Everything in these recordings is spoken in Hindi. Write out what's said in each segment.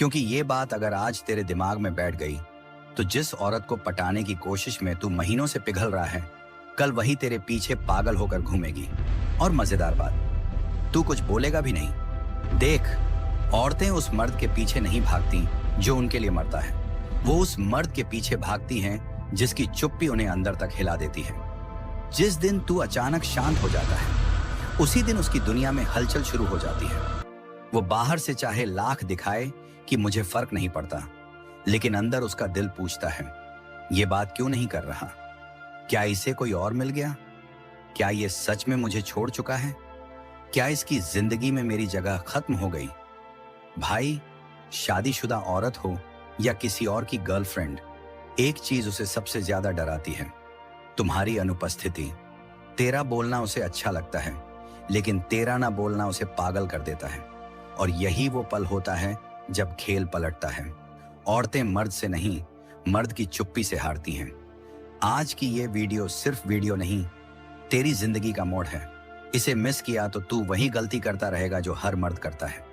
क्योंकि ये बात अगर आज तेरे दिमाग में बैठ गई तो जिस औरत को पटाने की कोशिश में तू महीनों से पिघल रहा है, कल वही तेरे पीछे पागल होकर घूमेगी। और मजेदार बात, तू कुछ बोलेगा भी नहीं। देख, औरतें उस मर्द के पीछे नहीं भागती जो उनके लिए मरता है, वो उस मर्द के पीछे भागती हैं जिसकी चुप्पी उन्हें अंदर तक हिला देती है। जिस दिन तू अचानक शांत हो जाता है, उसी दिन उसकी दुनिया में हलचल शुरू हो जाती है। वो बाहर से चाहे लाख दिखाए कि मुझे फर्क नहीं पड़ता, लेकिन अंदर उसका दिल पूछता है, ये बात क्यों नहीं कर रहा? क्या इसे कोई और मिल गया? क्या ये सच में मुझे छोड़ चुका है? क्या इसकी जिंदगी में मेरी जगह खत्म हो गई? भाई, शादीशुदा औरत हो या किसी और की गर्लफ्रेंड, एक चीज उसे सबसे ज्यादा डराती है, तुम्हारी अनुपस्थिति। तेरा बोलना उसे अच्छा लगता है, लेकिन तेरा ना बोलना उसे पागल कर देता है। और यही वो पल होता है जब खेल पलटता है। औरतें मर्द से नहीं, मर्द की चुप्पी से हारती हैं। आज की ये वीडियो सिर्फ वीडियो नहीं, तेरी जिंदगी का मोड़ है। इसे मिस किया तो तू वही गलती करता रहेगा जो हर मर्द करता है,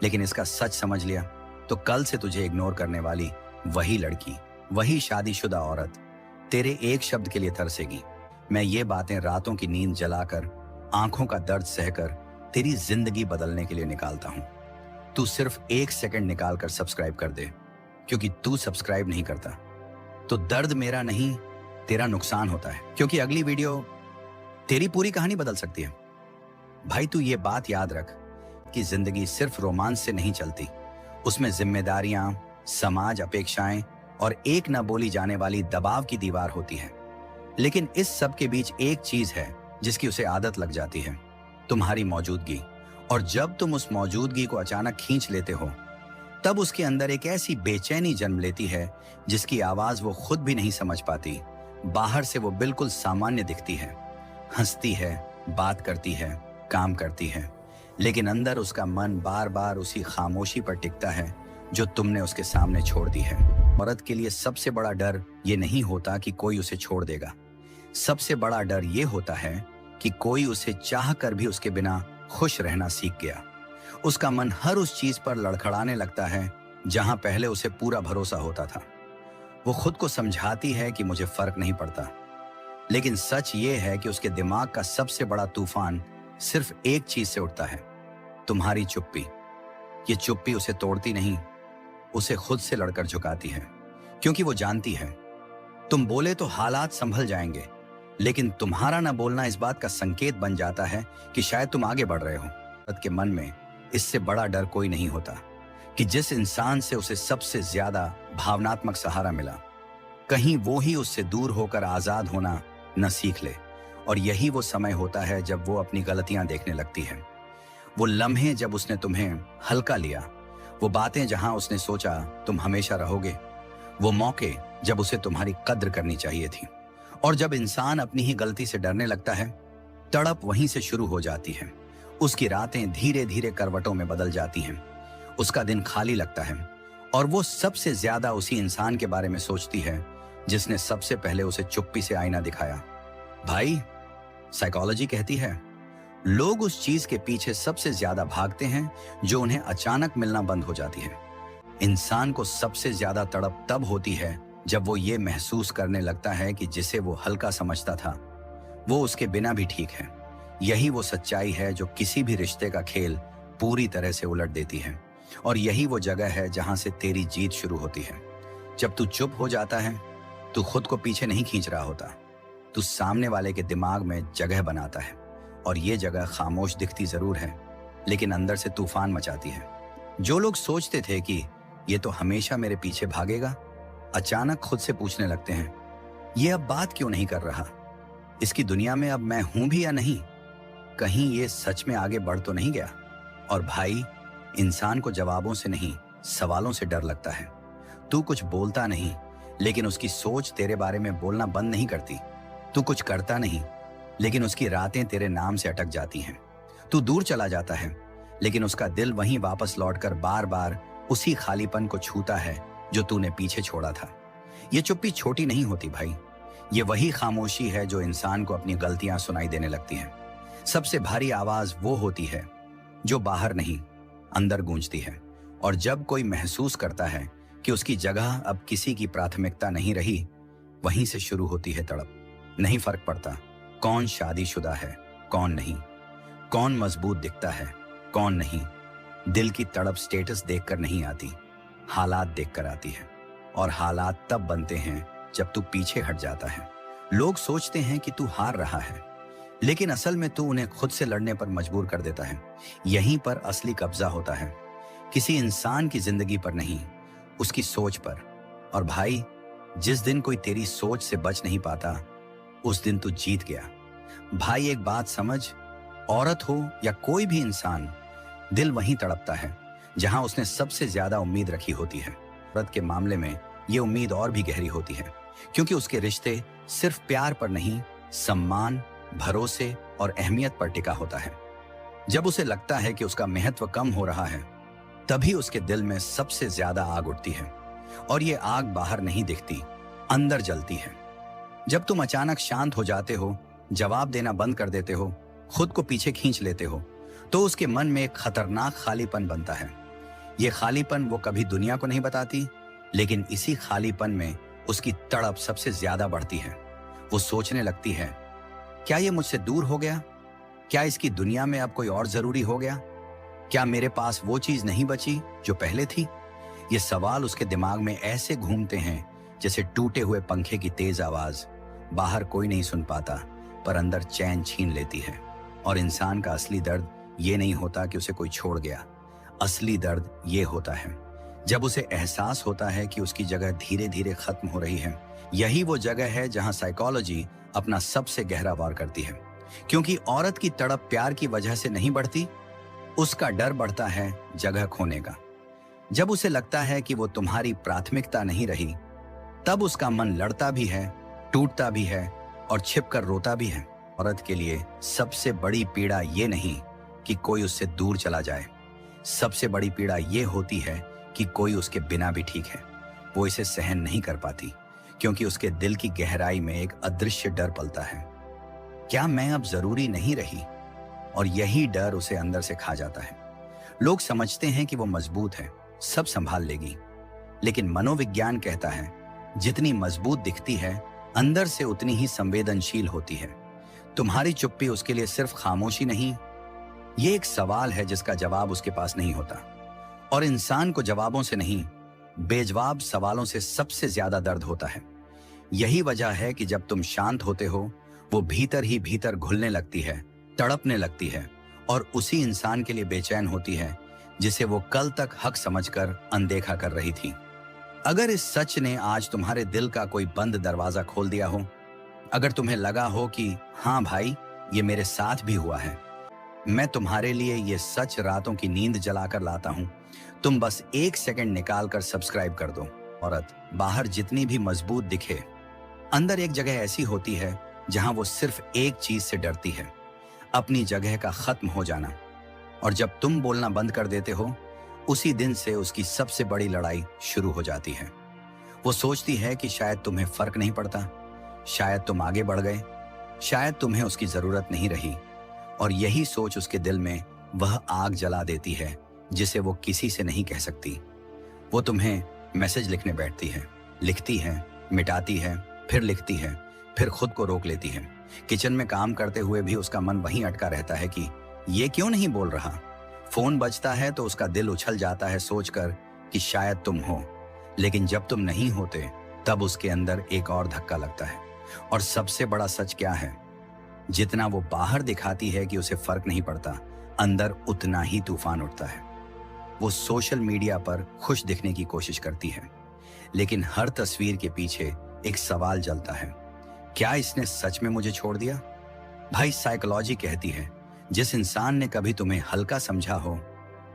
लेकिन इसका सच समझ लिया तो कल से तुझे इग्नोर करने वाली वही लड़की, वही शादीशुदा औरत तेरे एक शब्द के लिए तरसेगी। मैं ये बातें रातों की नींद जलाकर, आंखों का दर्द सहकर तेरी जिंदगी बदलने के लिए निकालता हूं। तू सिर्फ 1 सेकंड निकाल कर सब्सक्राइब कर दे, क्योंकि तू सब्सक्राइब नहीं करता तो दर्द मेरा नहीं, तेरा नुकसान होता है। क्योंकि अगली वीडियो तेरी पूरी कहानी बदल सकती है। भाई, तू ये बात याद रख कि जिंदगी सिर्फ रोमांस से नहीं चलती, उसमें जिम्मेदारियां, समाज अपेक्षाएं और एक न बोली जाने वाली दबाव की दीवार होती है। लेकिन इस सब के बीच एक चीज है जिसकी उसे आदत लग जाती है, तुम्हारी मौजूदगी। और जब तुम उस मौजूदगी को अचानक खींच लेते हो, तब उसके अंदर एक ऐसी बेचैनी जन्म लेती है जिसकी आवाज वो खुद भी नहीं समझ पाती। बाहर से वो बिल्कुल सामान्य दिखती है, हंसती है, बात करती है, काम करती है, लेकिन अंदर उसका मन बार बार उसी खामोशी पर टिकता है जो तुमने उसके सामने छोड़ दी है। औरत के लिए सबसे बड़ा डर ये नहीं होता कि कोई उसे छोड़ देगा, सबसे बड़ा डर ये होता है कि कोई उसे चाह कर भी उसके बिना खुश रहना सीख गया। उसका मन हर उस चीज पर लड़खड़ाने लगता है जहां पहले उसे पूरा भरोसा होता था। वो खुद को समझाती है कि मुझे फर्क नहीं पड़ता, लेकिन सच ये है कि उसके दिमाग का सबसे बड़ा तूफान सिर्फ एक चीज से उठता है, तुम्हारी चुप्पी। ये चुप्पी उसे तोड़ती नहीं, उसे खुद से लड़कर झुकाती है, क्योंकि वो जानती है तुम बोले तो हालात संभल जाएंगे, लेकिन तुम्हारा ना बोलना इस बात का संकेत बन जाता है कि शायद तुम आगे बढ़ रहे हो। औरत के मन में इससे बड़ा डर कोई नहीं होता कि जिस इंसान से उसे सबसे ज्यादा भावनात्मक सहारा मिला, कहीं वो ही उससे दूर होकर आजाद होना न सीख ले। और यही वो समय होता है जब वो अपनी गलतियां देखने लगती है, वो लम्हे जब उसने तुम्हें हल्का लिया, वो बातें जहां उसने सोचा तुम हमेशा रहोगे, वो मौके जब उसे तुम्हारी कद्र करनी चाहिए थी। और जब इंसान अपनी ही गलती से डरने लगता है, तड़प वहीं से शुरू हो जाती है। उसकी रातें धीरे धीरे करवटों में बदल जाती हैं, उसका दिन खाली लगता है, और वो सबसे ज्यादा उसी इंसान के बारे में सोचती है जिसने सबसे पहले उसे चुप्पी से आईना दिखाया। भाई, साइकोलॉजी कहती है लोग उस चीज के पीछे सबसे ज्यादा भागते हैं जो उन्हें अचानक मिलना बंद हो जाती है। इंसान को सबसे ज्यादा तड़प तब होती है जब वो ये महसूस करने लगता है कि जिसे वो हल्का समझता था वो उसके बिना भी ठीक है। यही वो सच्चाई है जो किसी भी रिश्ते का खेल पूरी तरह से उलट देती है। और यही वो जगह है जहां से तेरी जीत शुरू होती है। जब तू चुप हो जाता है, तू खुद को पीछे नहीं खींच रहा होता, तू सामने वाले के दिमाग में जगह बनाता है। और ये जगह खामोश दिखती जरूर है, लेकिन अंदर से तूफान मचाती है। जो लोग सोचते थे कि ये तो हमेशा मेरे पीछे भागेगा, अचानक खुद से पूछने लगते हैं, ये अब बात क्यों नहीं कर रहा? इसकी दुनिया में अब मैं हूं भी या नहीं? कहीं ये सच में आगे बढ़ तो नहीं गया? और भाई, इंसान को जवाबों से नहीं, सवालों से डर लगता है। तू कुछ बोलता नहीं, लेकिन उसकी सोच तेरे बारे में बोलना बंद नहीं करती। तू कुछ करता नहीं, लेकिन उसकी रातें तेरे नाम से अटक जाती हैं। तू दूर चला जाता है, लेकिन उसका दिल वहीं वापस लौटकर बार बार उसी खालीपन को छूता है जो तूने पीछे छोड़ा था। ये चुप्पी छोटी नहीं होती भाई, ये वही खामोशी है जो इंसान को अपनी गलतियां सुनाई देने लगती हैं। सबसे भारी आवाज वो होती है जो बाहर नहीं, अंदर गूंजती है। और जब कोई महसूस करता है कि उसकी जगह अब किसी की प्राथमिकता नहीं रही, वहीं से शुरू होती है तड़प। नहीं फर्क पड़ता कौन शादीशुदा है, कौन नहीं, कौन मजबूत दिखता है, कौन नहीं। दिल की तड़प स्टेटस देखकर नहीं आती, हालात देखकर आती है। और हालात तब बनते हैं जब तू पीछे हट जाता है। लोग सोचते हैं कि तू हार रहा है, लेकिन असल में तू उन्हें खुद से लड़ने पर मजबूर कर देता है। यहीं पर असली कब्जा होता है, किसी इंसान की जिंदगी पर नहीं, उसकी सोच पर। और भाई, जिस दिन कोई तेरी सोच से बच नहीं पाता, उस दिन तू जीत गया। भाई एक बात समझ, औरत हो या कोई भी इंसान, दिल वहीं तड़पता है जहां उसने सबसे ज्यादा उम्मीद रखी होती है। औरत के मामले में ये उम्मीद और भी गहरी होती है, क्योंकि उसके रिश्ते सिर्फ प्यार पर नहीं, सम्मान, भरोसे और अहमियत पर टिका होता है। जब उसे लगता है कि उसका महत्व कम हो रहा है, तभी उसके दिल में सबसे ज्यादा आग उठती है। और ये आग बाहर नहीं दिखती, अंदर जलती है। जब तुम अचानक शांत हो जाते हो, जवाब देना बंद कर देते हो, खुद को पीछे खींच लेते हो, तो उसके मन में एक खतरनाक खालीपन बनता है। ये खालीपन वो कभी दुनिया को नहीं बताती, लेकिन इसी खालीपन में उसकी तड़प सबसे ज्यादा बढ़ती है। वो सोचने लगती है, क्या ये मुझसे दूर हो गया? क्या इसकी दुनिया में अब कोई और जरूरी हो गया? क्या मेरे पास वो चीज नहीं बची जो पहले थी? ये सवाल उसके दिमाग में ऐसे घूमते हैं जैसे टूटे हुए पंखे की तेज आवाज। बाहर कोई नहीं सुन पाता, पर अंदर चैन छीन लेती है। और इंसान का असली दर्द ये नहीं होता कि उसे कोई छोड़ गया। असली दर्द ये होता है जब उसे एहसास होता है कि उसकी जगह धीरे धीरे खत्म हो रही है। यही वो जगह है जहां साइकोलॉजी अपना सबसे गहरा वार करती है। क्योंकि औरत की तड़प प्यार की वजह से नहीं बढ़ती, उसका डर बढ़ता है जगह खोने का। जब उसे लगता है कि वो तुम्हारी प्राथमिकता नहीं रही, तब उसका मन लड़ता भी है, टूटता भी है और छिपकर रोता भी है। औरत के लिए सबसे बड़ी पीड़ा ये नहीं कि कोई उससे दूर चला जाए, सबसे बड़ी पीड़ा ये होती है कि कोई उसके बिना भी ठीक है। वो इसे सहन नहीं कर पाती, क्योंकि उसके दिल की गहराई में एक अदृश्य डर पलता है, क्या मैं अब जरूरी नहीं रही? और यही डर उसे अंदर से खा जाता है। लोग समझते हैं कि वो मजबूत है, सब संभाल लेगी, लेकिन मनोविज्ञान कहता है जितनी मजबूत दिखती है, अंदर से उतनी ही संवेदनशील होती है। तुम्हारी चुप्पी उसके लिए सिर्फ खामोशी नहीं, ये एक सवाल है जिसका जवाब उसके पास नहीं होता। और इंसान को जवाबों से नहीं, बेजवाब सवालों से सबसे ज्यादा दर्द होता है। यही वजह है कि जब तुम शांत होते हो, वो भीतर ही भीतर घुलने लगती है, तड़पने लगती है और उसी इंसान के लिए बेचैन होती है जिसे वो कल तक हक समझकर अनदेखा कर रही थी। अगर इस सच ने आज तुम्हारे दिल का कोई बंद दरवाजा खोल दिया हो, अगर तुम्हें लगा हो कि हाँ भाई, ये मेरे साथ भी हुआ है, मैं तुम्हारे लिए ये सच रातों की नींद जलाकर लाता हूं, तुम बस 1 सेकंड निकाल कर सब्सक्राइब कर दो। औरत बाहर जितनी भी मजबूत दिखे, अंदर एक जगह ऐसी होती है जहां वो सिर्फ एक चीज से डरती है, अपनी जगह का खत्म हो जाना। और जब तुम बोलना बंद कर देते हो, उसी दिन से उसकी सबसे बड़ी लड़ाई शुरू हो जाती है। वो सोचती है कि शायद तुम्हें फर्क नहीं पड़ता, शायद तुम आगे बढ़ गए, शायद तुम्हें उसकी जरूरत नहीं रही। और यही सोच उसके दिल में वह आग जला देती है जिसे वो किसी से नहीं कह सकती। वो तुम्हें मैसेज लिखने बैठती है, लिखती है, मिटाती है, फिर लिखती है, फिर खुद को रोक लेती है। किचन में काम करते हुए भी उसका मन वहीं अटका रहता है कि ये क्यों नहीं बोल रहा। फोन बजता है तो उसका दिल उछल जाता है सोचकर कि शायद तुम हो, लेकिन जब तुम नहीं होते तब उसके अंदर एक और धक्का लगता है। और सबसे बड़ा सच क्या है, जितना वो बाहर दिखाती है कि उसे फर्क नहीं पड़ता, अंदर उतना ही तूफान उठता है। वो सोशल मीडिया पर खुश दिखने की कोशिश करती है, लेकिन हर तस्वीर के पीछे एक सवाल जलता है, क्या इसने सच में मुझे छोड़ दिया? भाई साइकोलॉजी कहती है जिस इंसान ने कभी तुम्हें हल्का समझा हो,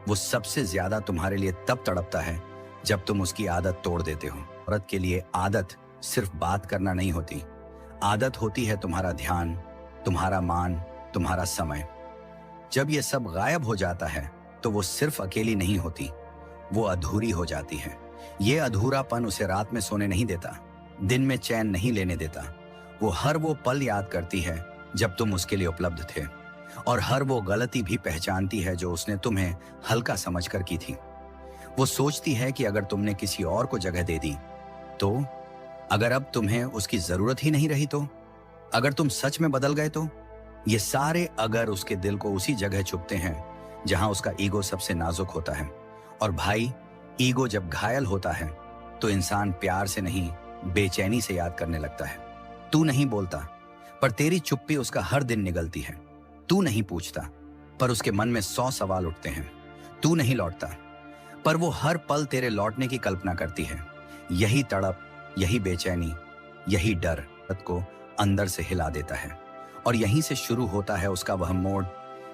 वो सबसे ज्यादा तुम्हारे लिए तब तड़पता है जब तुम उसकी आदत तोड़ देते हो। औरत के लिए आदत सिर्फ बात करना नहीं होती, आदत होती है तुम्हारा ध्यान, तुम्हारा मान, तुम्हारा समय। जब ये सब गायब हो जाता है तो वो सिर्फ अकेली नहीं होती, वो अधूरी हो जाती है। ये अधूरापन उसे रात में सोने नहीं देता, दिन में चैन नहीं लेने देता। वो हर वो पल याद करती है जब तुम उसके लिए उपलब्ध थे, और हर वो गलती भी पहचानती है जो उसने तुम्हें हल्का समझकर की थी। वो सोचती है कि अगर तुमने किसी और को जगह दे दी तो, अगर अब तुम्हें उसकी जरूरत ही नहीं रही तो, अगर तुम सच में बदल गए तो। ये सारे अगर उसके दिल को उसी जगह चुभते हैं जहां उसका ईगो सबसे नाजुक होता है। और भाई, ईगो जब घायल होता है तो इंसान प्यार से नहीं, बेचैनी से याद करने लगता है। तू नहीं बोलता पर तेरी चुप्पी उसका हर दिन निगलती है। तू नहीं पूछता पर उसके मन में 100 सवाल उठते हैं। तू नहीं लौटता पर वो हर पल तेरे लौटने की कल्पना करती है। यही तड़प, यही बेचैनी, यही डर को अंदर से हिला देता है। और यहीं से शुरू होता है उसका वह मोड़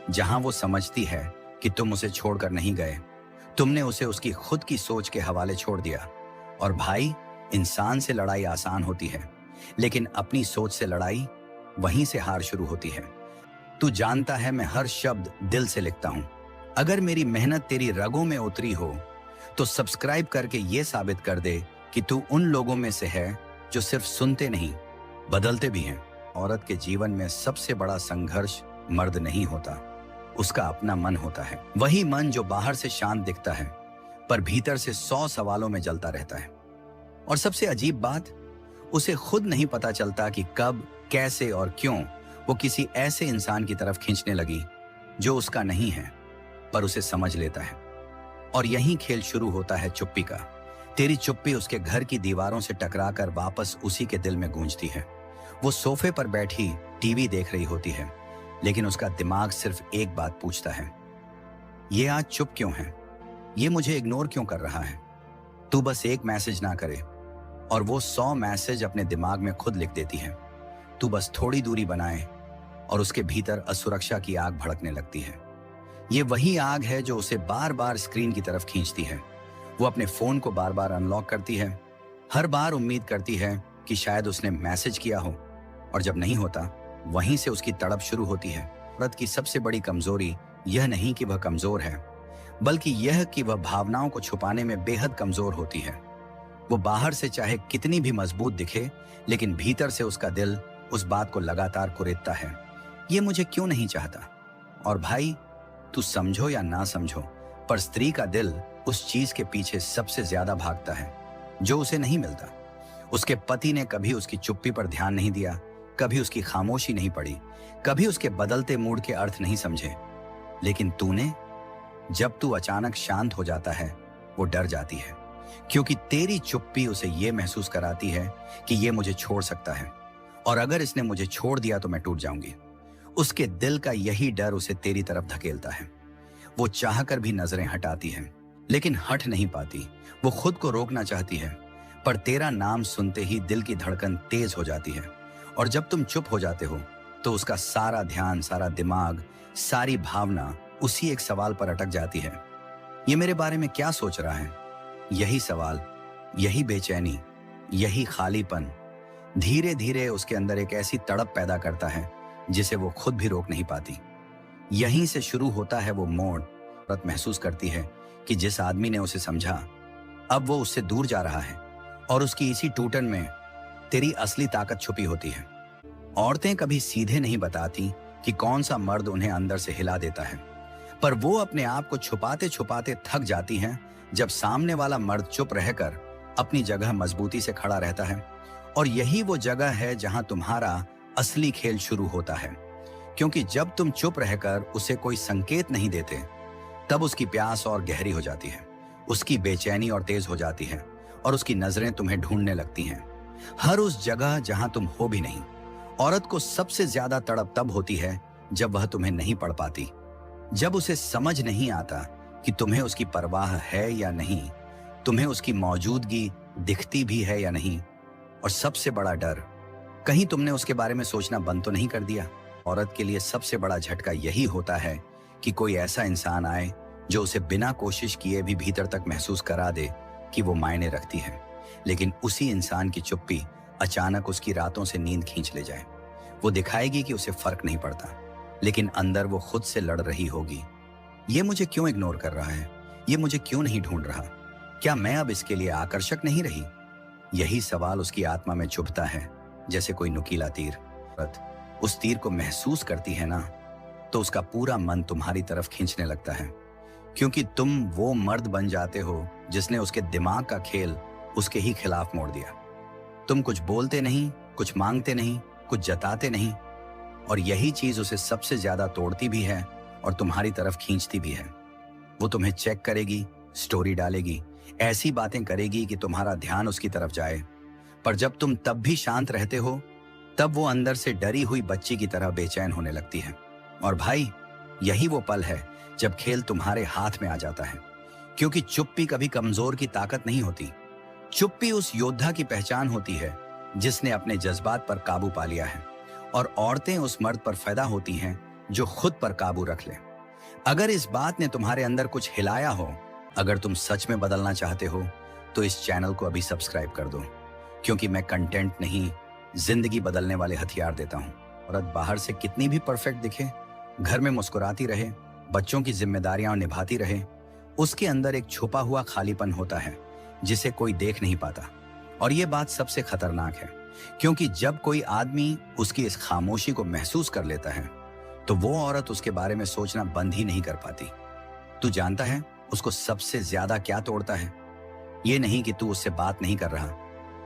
जहां वो समझती है कि तुम उसे छोड़कर नहीं गए, तुमने उसे उसकी खुद की सोच के हवाले छोड़ दिया। और भाई, इंसान से लड़ाई आसान होती है, लेकिन अपनी सोच से लड़ाई, वहीं से हार शुरू होती है। तू जानता है मैं हर शब्द दिल से लिखता हूं। अगर मेरी मेहनत तेरी रगों में उतरी हो तो सब्सक्राइब करके ये साबित कर दे कि तू उन लोगों में से है जो सिर्फ सुनते नहीं, बदलते भी हैं। औरत के जीवन में सबसे बड़ा संघर्ष मर्द नहीं होता, उसका अपना मन होता है। वही मन जो बाहर से शांत दिखता है पर भीतर से 100 सवालों में जलता रहता है। और सबसे अजीब बात, उसे खुद नहीं पता चलता कि कब, कैसे और क्यों वो किसी ऐसे इंसान की तरफ खींचने लगी जो उसका नहीं है पर उसे समझ लेता है। और यही खेल शुरू होता है चुप्पी का। तेरी चुप्पी उसके घर की दीवारों से टकराकर वापस उसी के दिल में गूंजती है। वो सोफे पर बैठी टीवी देख रही होती है, लेकिन उसका दिमाग सिर्फ एक बात पूछता है, ये आज चुप क्यों है? ये मुझे इग्नोर क्यों कर रहा है? तू बस एक मैसेज ना करे और वो 100 मैसेज अपने दिमाग में खुद लिख देती है। तू बस थोड़ी दूरी बनाए और उसके भीतर असुरक्षा की आग भड़कने लगती है। ये वही आग है जो उसे बार बार स्क्रीन की तरफ खींचती है। वो अपने फोन को बार बार अनलॉक करती है, हर बार उम्मीद करती है कि शायद उसने मैसेज किया हो, और जब नहीं होता वहीं से उसकी तड़प शुरू होती है। औरत की सबसे बड़ी कमजोरी यह नहीं कि वह कमजोर है, बल्कि यह कि वह भावनाओं को छुपाने में बेहद कमजोर होती है। वो बाहर से चाहे कितनी भी मजबूत दिखे, लेकिन भीतर से उसका दिल उस बात को लगातार कुरेदता है, ये मुझे क्यों नहीं चाहता। और भाई, तू समझो या ना समझो, पर स्त्री का दिल उस चीज के पीछे सबसे ज्यादा भागता है जो उसे नहीं मिलता। उसके पति ने कभी उसकी चुप्पी पर ध्यान नहीं दिया, कभी उसकी खामोशी नहीं पड़ी, कभी उसके बदलते मूड के अर्थ नहीं समझे। लेकिन तूने, जब तू अचानक शांत हो जाता है, वो डर जाती है, क्योंकि तेरी चुप्पी उसे ये महसूस कराती है कि ये मुझे छोड़ सकता है, और अगर इसने मुझे छोड़ दिया तो मैं टूट जाऊंगी। उसके दिल का यही डर उसे तेरी तरफ धकेलता है। वो चाहकर भी नजरें हटाती है, लेकिन हट नहीं पाती। वो खुद को रोकना चाहती है, पर तेरा नाम सुनते ही दिल की धड़कन तेज हो जाती है। और जब तुम चुप हो जाते हो तो उसका सारा ध्यान, सारा दिमाग, सारी भावना उसी एक सवाल पर अटक जाती है, ये मेरे बारे में क्या सोच रहा है? यही सवाल, यही बेचैनी, यही खालीपन धीरे धीरे उसके अंदर एक ऐसी तड़प पैदा करता है जिसे वो खुद भी रोक नहीं पाती। यहीं से शुरू होता है वो मोड़। औरत महसूस करती है कि जिस आदमी ने उसे समझा, अब वो उससे दूर जा रहा है, और उसकी इसी टूटन में तेरी असली ताकत छुपी होती है। औरतें कभी सीधे नहीं बताती कि कौन सा मर्द उन्हें अंदर से हिला देता है, पर वो अपने आप को छुपाते छुपाते थक जाती हैं जब सामने वाला मर्द चुप रहकर अपनी जगह मजबूती से खड़ा रहता है। और यही वो जगह है जहां तुम्हारा असली खेल शुरू होता है, क्योंकि जब तुम चुप रहकर उसे कोई संकेत नहीं देते, तब उसकी प्यास और गहरी हो जाती है, उसकी बेचैनी और तेज हो जाती है, और उसकी नजरें तुम्हें ढूंढने लगती हैं, हर उस जगह जहां तुम हो भी नहीं। औरत को सबसे ज्यादा तड़प तब होती है जब वह तुम्हें नहीं पढ़ पाती, जब उसे समझ नहीं आता कि तुम्हें उसकी परवाह है या नहीं, तुम्हें उसकी मौजूदगी दिखती भी है या नहीं, और सबसे बड़ा डर, कहीं तुमने उसके बारे में सोचना बंद तो नहीं कर दिया। औरत के लिए सबसे बड़ा झटका यही होता है कि कोई ऐसा इंसान आए जो उसे बिना कोशिश किए भी भीतर तक महसूस करा दे कि वो मायने रखती है, लेकिन उसी इंसान की चुप्पी अचानक उसकी रातों से नींद खींच ले जाए। वो दिखाएगी कि उसे फर्क नहीं पड़ता, लेकिन अंदर वो खुद से लड़ रही होगी। ये मुझे क्यों इग्नोर कर रहा है? ये मुझे क्यों नहीं ढूंढ रहा? क्या मैं अब इसके लिए आकर्षक नहीं रही? यही सवाल उसकी आत्मा में चुभता है जैसे कोई नुकीला तीर। उस तीर को महसूस करती है ना, तो उसका पूरा मन तुम्हारी तरफ खींचने लगता है, क्योंकि तुम वो मर्द बन जाते हो जिसने उसके दिमाग का खेल उसके ही खिलाफ मोड़ दिया। तुम कुछ बोलते नहीं, कुछ मांगते नहीं, कुछ जताते नहीं, और यही चीज उसे सबसे ज्यादा तोड़ती भी है और तुम्हारी तरफ खींचती भी है। वो तुम्हें चेक करेगी, स्टोरी डालेगी, ऐसी बातें करेगी कि तुम्हारा ध्यान उसकी तरफ जाए, पर जब तुम तब भी शांत रहते हो, तब वो अंदर से डरी हुई बच्ची की तरह बेचैन होने लगती है। और भाई, यही वो पल है जब खेल तुम्हारे हाथ में आ जाता है, क्योंकि चुप्पी कभी कमजोर की ताकत नहीं होती। चुप्पी उस योद्धा की पहचान होती है जिसने अपने जज्बात पर काबू पा लिया है, और औरतें उस मर्द पर पैदा होती हैं जो खुद पर काबू रख ले। अगर इस बात ने तुम्हारे अंदर कुछ हिलाया हो, अगर तुम सच में बदलना चाहते हो, तो इस चैनल को अभी सब्सक्राइब कर दो, क्योंकि मैं कंटेंट नहीं, जिंदगी बदलने वाले हथियार देता हूँ। औरत बाहर से कितनी भी परफेक्ट दिखे, घर में मुस्कुराती रहे, बच्चों की जिम्मेदारियां निभाती रहे, उसके अंदर एक छुपा हुआ खालीपन होता है जिसे कोई देख नहीं पाता। और ये बात सबसे खतरनाक है, क्योंकि जब कोई आदमी उसकी इस खामोशी को महसूस कर लेता है, तो वो औरत उसके बारे में सोचना बंद ही नहीं कर पाती। तू जानता है उसको सबसे ज्यादा क्या तोड़ता है? ये नहीं कि तू उससे बात नहीं कर रहा,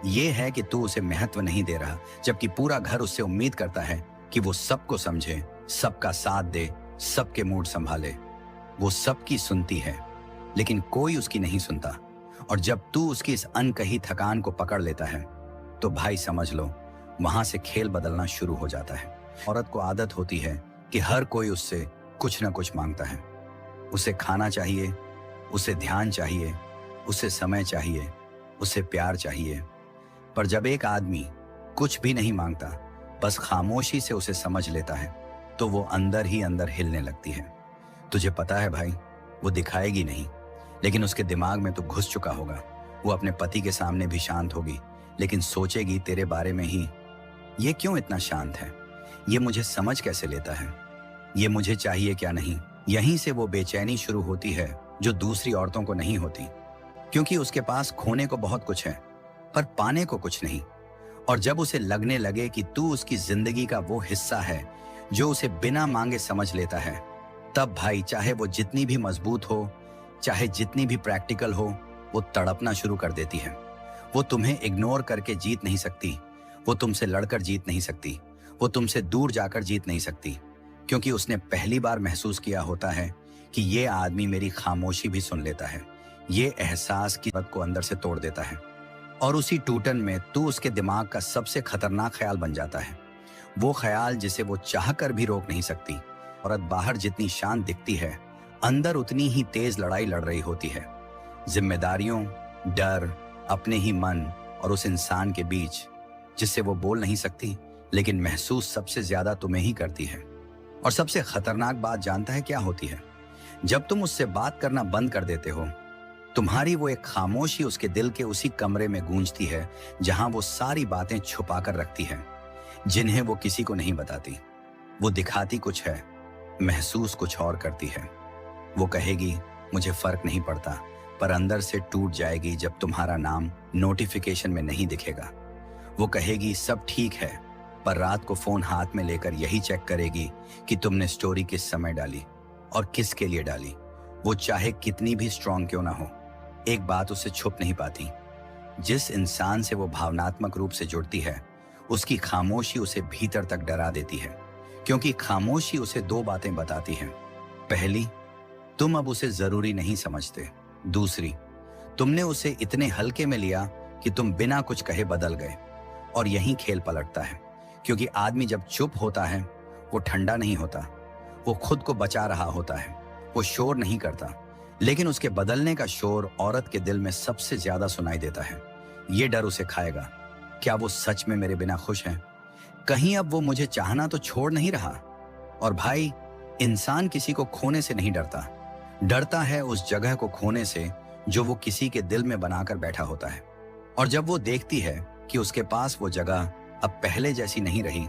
ये है कि तू उसे महत्व नहीं दे रहा, जबकि पूरा घर उससे उम्मीद करता है कि वो सबको समझे, सबका साथ दे, सबके मूड संभाले। वो सबकी सुनती है, लेकिन कोई उसकी नहीं सुनता। और जब तू उसकी इस अनकही थकान को पकड़ लेता है, तो भाई समझ लो, वहां से खेल बदलना शुरू हो जाता है। औरत को आदत होती है कि हर कोई उससे कुछ ना कुछ मांगता है। उसे खाना चाहिए, उसे ध्यान चाहिए, उसे समय चाहिए, उसे प्यार चाहिए। पर जब एक आदमी कुछ भी नहीं मांगता, बस खामोशी से उसे समझ लेता है, तो वो अंदर ही अंदर हिलने लगती है। तुझे पता है भाई, वो दिखाएगी नहीं, लेकिन उसके दिमाग में तो घुस चुका होगा। वो अपने पति के सामने भी शांत होगी, लेकिन सोचेगी तेरे बारे में ही, ये क्यों इतना शांत है, ये मुझे समझ कैसे लेता है, ये मुझे चाहिए क्या नहीं। यहीं से वो बेचैनी शुरू होती है जो दूसरी औरतों को नहीं होती, क्योंकि उसके पास खोने को बहुत कुछ है, पर पाने को कुछ नहीं। और जब उसे लगने लगे कि तू उसकी जिंदगी का वो हिस्सा है जो उसे बिना मांगे समझ लेता है, तब भाई, चाहे वो जितनी भी मजबूत हो, चाहे जितनी भी प्रैक्टिकल हो, वो तड़पना शुरू कर देती है। वो तुम्हें इग्नोर करके जीत नहीं सकती, वो तुमसे लड़कर जीत नहीं सकती, वो तुमसे दूर जाकर जीत नहीं सकती, क्योंकि उसने पहली बार महसूस किया होता है कि ये आदमी मेरी खामोशी भी सुन लेता है। ये एहसास की बात को अंदर से तोड़ देता है, और उसी टूटन में तू उसके दिमाग का सबसे खतरनाक ख्याल बन जाता है। वो ख्याल जिसे वो चाहकर भी रोक नहीं सकती। औरत बाहर जितनी शांत दिखती है, अंदर उतनी ही तेज लड़ाई लड़ रही होती है। जिम्मेदारियों, डर, अपने ही मन और उस इंसान के बीच जिससे वो बोल नहीं सकती, लेकिन महसूस सबसे ज्यादा तुम्हें ही करती है। और सबसे खतरनाक बात जानता है क्या होती है? जब तुम उससे बात करना बंद कर देते हो, तुम्हारी वो एक खामोशी उसके दिल के उसी कमरे में गूंजती है जहां वो सारी बातें छुपा कर रखती है, जिन्हें वो किसी को नहीं बताती। वो दिखाती कुछ है, महसूस कुछ और करती है। वो कहेगी मुझे फर्क नहीं पड़ता, पर अंदर से टूट जाएगी जब तुम्हारा नाम नोटिफिकेशन में नहीं दिखेगा। वो कहेगी सब ठीक है, पर रात को फोन हाथ में लेकर यही चेक करेगी कि तुमने स्टोरी किस समय डाली और किसके लिए डाली। वो चाहे कितनी भी स्ट्रांग क्यों ना हो, एक बात उससे छुप नहीं पाती, जिस इंसान से वो भावनात्मक रूप से जुड़ती है, उसकी खामोशी उसे भीतर तक डरा देती है, क्योंकि खामोशी उसे दो बातें बताती है। पहली, तुम अब उसे जरूरी नहीं समझते। दूसरी, तुमने उसे इतने हल्के में लिया कि तुम बिना कुछ कहे बदल गए। और यही खेल पलटता है, क्योंकि आदमी जब चुप होता है, वो ठंडा नहीं होता, वो खुद को बचा रहा होता है, वो शोर नहीं करता, लेकिन उसके बदलने का शोर औरत के दिल में सबसे ज्यादा सुनाई देता है। ये डर उसे खाएगा, क्या वो सच में मेरे बिना खुश है? कहीं अब वो मुझे चाहना तो छोड़ नहीं रहा? और भाई, इंसान किसी को खोने से नहीं डरता, डरता है उस जगह को खोने से जो वो किसी के दिल में बनाकर बैठा होता है। और जब वो देखती है कि उसके पास वो जगह अब पहले जैसी नहीं रही,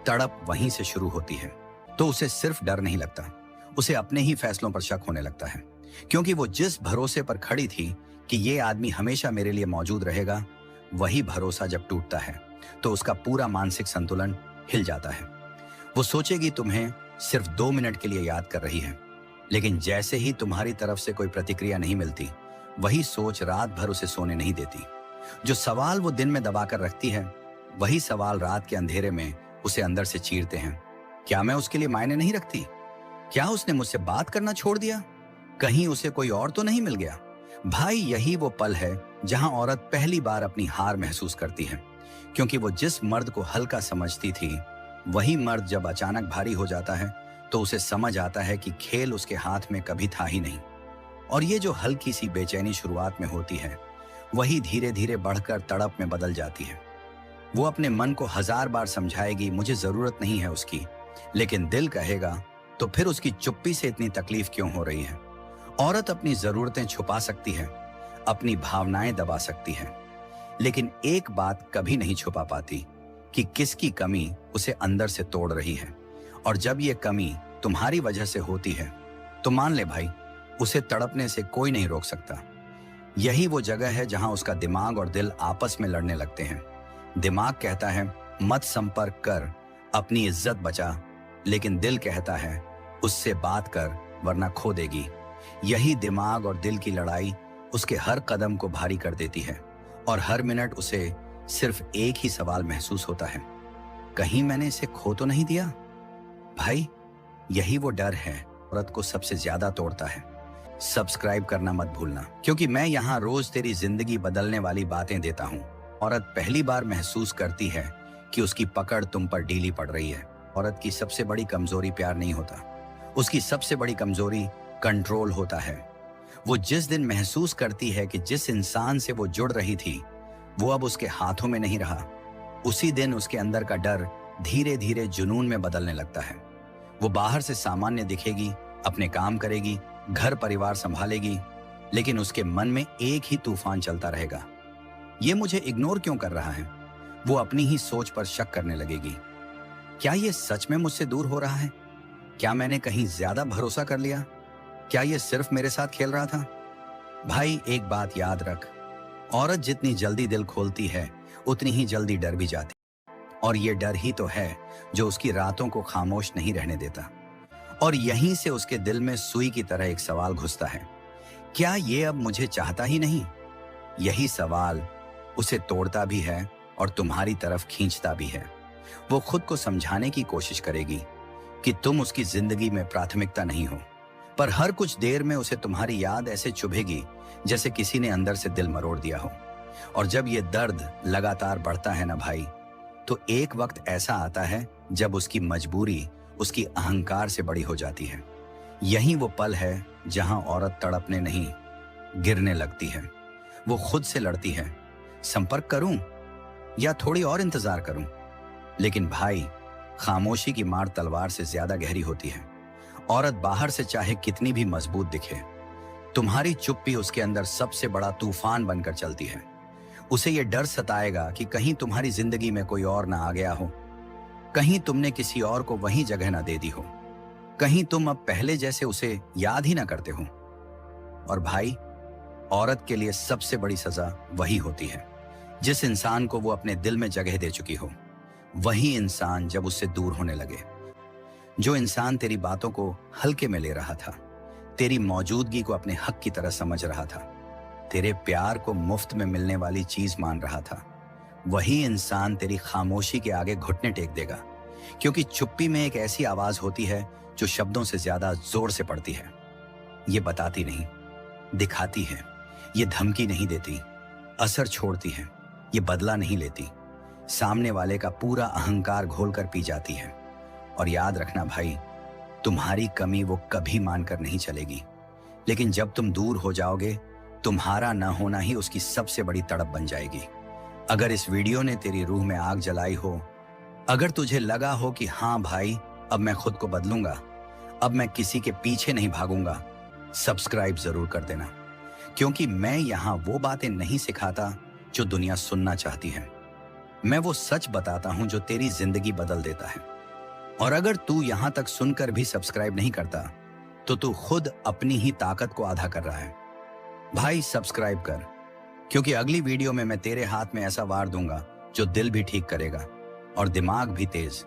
तड़प वहीं से शुरू होती है। तो उसे सिर्फ डर नहीं लगता, उसे अपने ही फैसलों पर शक होने लगता है, क्योंकि वो जिस भरोसे पर खड़ी थी कि ये आदमी हमेशा मेरे लिए मौजूद रहेगा, वही भरोसा जब टूटता है तो उसका पूरा मानसिक संतुलन हिल जाता है। वो सोचेगी तुम्हें सिर्फ 2 मिनट के लिए याद कर रही है, लेकिन जैसे ही तुम्हारी तरफ से कोई प्रतिक्रिया नहीं मिलती, वही सोच रात भर उसे सोने नहीं देती। जो सवाल वो दिन में दबाकर रखती है, वही सवाल रात के अंधेरे में उसे अंदर से चीरते हैं। क्या मैं उसके लिए मायने नहीं रखती? क्या उसने मुझसे बात करना छोड़ दिया? कहीं उसे कोई और तो नहीं मिल गया? भाई, यही वो पल है जहां औरत पहली बार अपनी हार महसूस करती है, क्योंकि वो जिस मर्द को हल्का समझती थी, वही मर्द जब अचानक भारी हो जाता है तो उसे समझ आता है कि खेल उसके हाथ में कभी था ही नहीं। और ये जो हल्की सी बेचैनी शुरुआत में होती है, वही धीरे धीरे बढ़कर तड़प में बदल जाती है। वो अपने मन को 1000 बार समझाएगी मुझे जरूरत नहीं है उसकी, लेकिन दिल कहेगा तो फिर उसकी चुप्पी से इतनी तकलीफ क्यों हो रही है? औरत अपनी जरूरतें छुपा सकती है, अपनी भावनाएं दबा सकती है, लेकिन एक बात कभी नहीं छुपा पाती कि किसकी कमी उसे अंदर से तोड़ रही है। और जब ये कमी तुम्हारी वजह से होती है, तो मान ले भाई, उसे तड़पने से कोई नहीं रोक सकता। यही वो जगह है जहां उसका दिमाग और दिल आपस में लड़ने लगते हैं। दिमाग कहता है मत संपर्क कर, अपनी इज्जत बचा, लेकिन दिल कहता है उससे बात कर वरना खो देगी। यही दिमाग और दिल की लड़ाई उसके हर कदम को भारी कर देती है, और हर मिनट उसे सिर्फ एक ही सवाल महसूस होता है, कहीं मैंने इसे खो तो नहीं दिया? भाई, यही वो डर है औरत को सबसे ज्यादा तोड़ता है। सब्सक्राइब करना मत भूलना, क्योंकि मैं यहाँ रोज तेरी जिंदगी बदलने वाली बातें देता हूँ। औरत पहली बार महसूस करती है कि उसकी पकड़ तुम पर ढीली पड़ रही है। औरत की सबसे बड़ी कमजोरी प्यार नहीं होता, उसकी सबसे बड़ी कमजोरी कंट्रोल होता है। वो जिस दिन महसूस करती है कि जिस इंसान से वो जुड़ रही थी वो अब उसके हाथों में नहीं रहा, उसी दिन उसके अंदर का डर धीरे धीरे जुनून में बदलने लगता है। वो बाहर से सामान्य दिखेगी, अपने काम करेगी, घर परिवार संभालेगी, लेकिन उसके मन में एक ही तूफान चलता रहेगा, ये मुझे इग्नोर क्यों कर रहा है? वो अपनी ही सोच पर शक करने लगेगी। क्या ये सच में मुझसे दूर हो रहा है? क्या मैंने कहीं ज्यादा भरोसा कर लिया? क्या ये सिर्फ मेरे साथ खेल रहा था? भाई, एक बात याद रख, औरत जितनी जल्दी दिल खोलती है उतनी ही जल्दी डर भी जाती, और ये डर ही तो है जो उसकी रातों को खामोश नहीं रहने देता। और यहीं से उसके दिल में सुई की तरह एक सवाल घुसता है, क्या ये अब मुझे चाहता ही नहीं? यही सवाल उसे तोड़ता भी है और तुम्हारी तरफ खींचता भी है। वो खुद को समझाने की कोशिश करेगी कि तुम उसकी जिंदगी में प्राथमिकता नहीं हो, पर हर कुछ देर में उसे तुम्हारी याद ऐसे चुभेगी जैसे किसी ने अंदर से दिल मरोड़ दिया हो। और जब ये दर्द लगातार बढ़ता है ना भाई, तो एक वक्त ऐसा आता है जब उसकी मजबूरी उसकी अहंकार से बड़ी हो जाती है। यही वो पल है जहां औरत तड़पने नहीं, गिरने लगती है। वो खुद से लड़ती है, संपर्क करूं या थोड़ी और इंतजार करूं? लेकिन भाई, खामोशी की मार तलवार से ज्यादा गहरी होती है। औरत बाहर से चाहे कितनी भी मजबूत दिखे, तुम्हारी चुप्पी उसके अंदर सबसे बड़ा तूफान बनकर चलती है। उसे यह डर सताएगा कि कहीं तुम्हारी जिंदगी में कोई और ना आ गया हो, कहीं तुमने किसी और को वही जगह ना दे दी हो, कहीं तुम अब पहले जैसे उसे याद ही ना करते हो। और भाई, औरत के लिए सबसे बड़ी सजा वही होती है जिस इंसान को वो अपने दिल में जगह दे चुकी हो। वही इंसान जब उससे दूर होने लगे, जो इंसान तेरी बातों को हल्के में ले रहा था, तेरी मौजूदगी को अपने हक की तरह समझ रहा था, तेरे प्यार को मुफ्त में मिलने वाली चीज मान रहा था, वही इंसान तेरी खामोशी के आगे घुटने टेक देगा। क्योंकि चुप्पी में एक ऐसी आवाज होती है जो शब्दों से ज्यादा जोर से पड़ती है। ये बताती नहीं, दिखाती है। ये धमकी नहीं देती, असर छोड़ती है। ये बदला नहीं लेती, सामने वाले का पूरा अहंकार घोलकर पी जाती है। और याद रखना भाई, तुम्हारी कमी वो कभी मानकर नहीं चलेगी, लेकिन जब तुम दूर हो जाओगे, तुम्हारा न होना ही उसकी सबसे बड़ी तड़प बन जाएगी। अगर इस वीडियो ने तेरी रूह में आग जलाई हो, अगर तुझे लगा हो कि हाँ भाई, अब मैं खुद को बदलूंगा, अब मैं किसी के पीछे नहीं भागूंगा, सब्सक्राइब जरूर कर देना, क्योंकि मैं यहाँ वो बातें नहीं सिखाता जो दुनिया सुनना चाहती है। मैं वो सच बताता हूं जो तेरी जिंदगी बदल देता है। और अगर तू यहां तक सुनकर भी सब्सक्राइब नहीं करता, तो तू खुद अपनी ही ताकत को आधा कर रहा है। भाई, सब्सक्राइब कर, क्योंकि अगली वीडियो में मैं तेरे हाथ में ऐसा वार दूंगा जो दिल भी ठीक करेगा और दिमाग भी तेज।